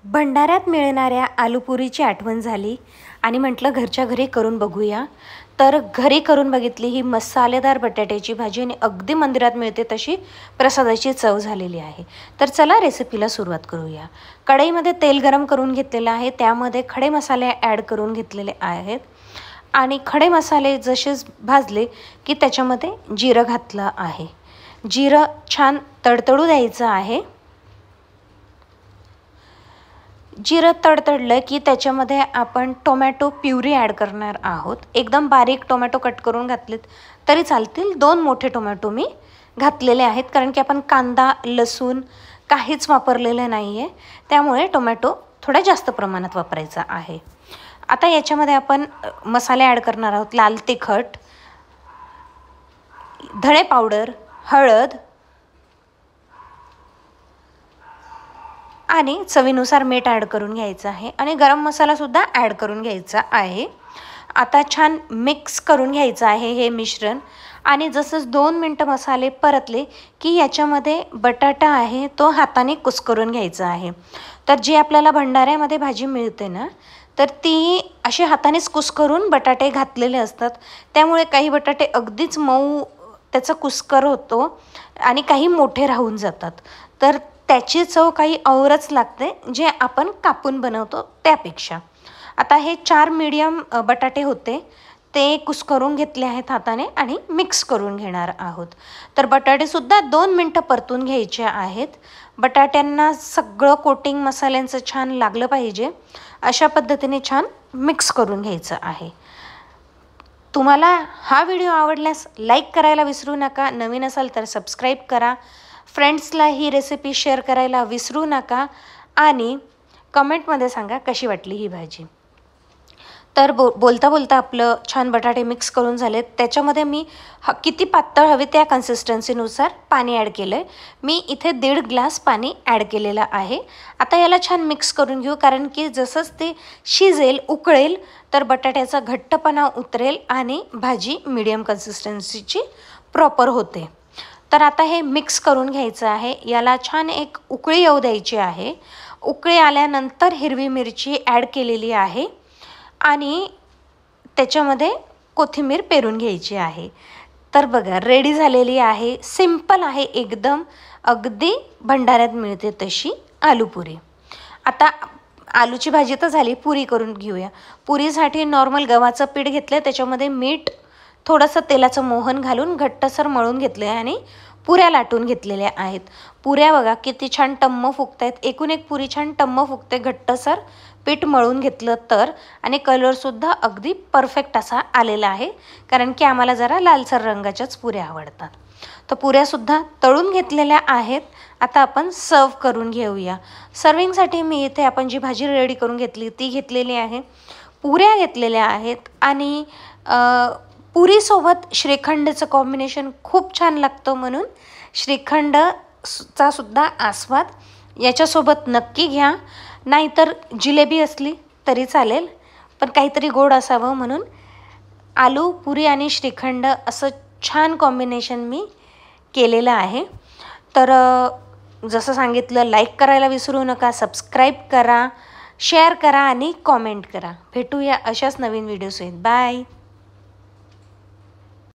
भंडाऱ्यात मिळणाऱ्या आलूपुरीची आठवण झाली आणि म्हटलं घरच्या घरी करून बघूया। तर घरी करून बघितली ही मसालेदार बटाट्याची भाजी आणि अगदी मंदिरात मिळते तशी प्रसादाची चव झालेली आहे। तर चला रेसिपीला सुरुवात करूया। कढईमध्ये तेल गरम करून घेतलेलं आहे, त्यामध्ये खडे मसाले ॲड करून घेतलेले आहेत आणि खडे मसाले जसे भाजले की त्याच्यामध्ये जिरं घातलं आहे। जिरं छान तडतडू द्यायचं आहे। जिरं तडतडलं की त्याच्यामध्ये आपण टोमॅटो प्युरी ॲड करणार आहोत। एकदम बारीक टोमॅटो कट करून घातलेत तरी चालतील। 2 मोठे टोमॅटो मी घातलेले आहेत, कारण की आपण कांदा लसूण काहीच वापरलेलं नाही आहे, त्यामुळे टोमॅटो थोडा जास्त प्रमाणात वापरायचा आहे। आता याच्यामध्ये आपण मसाले ॲड करणार आहोत। लाल तिखट, धणे पावडर, हळद आणि चवीनुसार मीठ ॲड करून घ्यायचं आहे आणि गरम मसाला सुद्धा ॲड करून घ्यायचा आहे। आता छान मिक्स करून घ्यायचं आहे हे मिश्रण आणि जसं 2 मिनटं मसाले परतले की याच्यामध्ये बटाटा आहे तो हाताने कुस्करून घ्यायचा आहे। तर जी आपल्याला भंडाऱ्यामध्ये भाजी मिळते ना, तर ती अशी हातानेच कुस्करून बटाटे घातलेले असतात, त्यामुळे काही बटाटे अगदीच मऊ त्याचा कुस्कर होतो आणि काही मोठे राहून जातात। तर त्याची चव काही औरच लागते जे आपण कापून बनवतो त्यापेक्षा। आता हे 4 मीडियम बटाटे होते ते कुस्करून घेतले आहेत हाताने आणि मिक्स करून घेणार आहोत। तर बटाटे सुद्धा 2 मिनटं परतून घ्यायचे आहेत। बटाट्यांना सगळं कोटिंग मसाल्यांचं छान लागलं पाहिजे, अशा पद्धतीने छान मिक्स करून घ्यायचं आहे। तुम्हाला हा व्हिडिओ आवडल्यास लाईक करायला विसरू नका, नवीन असाल तर सबस्क्राईब करा, फ्रेंड्सला ही रेसिपी शेअर करायला विसरू नका आणि कमेंटमध्ये सांगा कशी वाटली ही भाजी। तर बोलता बोलता आपलं छान बटाटे मिक्स करून झालेत। त्याच्यामध्ये मी किती पातळ हवे त्या कन्सिस्टन्सीनुसार पाणी ॲड केलं आहे। मी इथे 1.5 ग्लास पाणी ॲड केलेलं आहे। आता याला छान मिक्स करून घेऊ, कारण की जसंच ते शिजेल उकळेल तर बटाट्याचा घट्टपणा उतरेल आणि भाजी मीडियम कन्सिस्टन्सीची प्रॉपर होते। तर आता हे मिक्स करून घ्यायचं आहे। याला छान एक उकळी येऊ द्यायची आहे। उकळी आल्यानंतर हिरवी मिरची ॲड केलेली आहे आणि त्याच्यामध्ये कोथिंबीर पेरून घ्यायची आहे। तर बघा रेडी झालेली आहे। सिंपल आहे एकदम, अगदी भंडाऱ्यात मिळते तशी आलूपुरी। आता आलूची भाजी तर झाली, पुरी करून घेऊया। पुरीसाठी नॉर्मल गव्हाचं पीठ घेतलं, त्याच्यामध्ये मीठ थोडंसं तेलाचं मोहन घालून घट्टसर मळून घेतले आणि पुऱ्या लाटून घेतलेल्या आहेत। पुऱ्या बघा किती छान टम्म फुगत आहेत, एकूण एक पुरी छान टम्म फुगते घट्टसर पीठ मळून घेतलं तर। आणि कलरसुद्धा अगदी परफेक्ट असा आलेला आहे, कारण की आम्हाला जरा लालसर रंगाच्याच पुऱ्या आवडतात। तर पुऱ्यासुद्धा तळून घेतलेल्या आहेत। आता आपण सर्व करून घेऊया। सर्विंगसाठी मी इथे आपण जी भाजी रेडी करून घेतली ती घेतलेली आहे, पुऱ्या घेतलेल्या आहेत आणि पुरीसोबत श्रीखंडचं कॉम्बिनेशन खूप छान लागतं, म्हणून श्रीखंडचा सुद्धा आस्वाद याच्यासोबत नक्की घ्या। नाहीतर जिलेबी असली तरी चालेल, पण काहीतरी गोड असावं म्हणून आलू पुरी आणि श्रीखंड असं छान कॉम्बिनेशन मी केलेलं आहे। तर जसं सांगितलं लाईक करायला विसरू नका, सबस्क्राईब करा, शेअर करा आणि कॉमेंट करा। भेटूया अशाच नवीन व्हिडिओसोबत। बाय।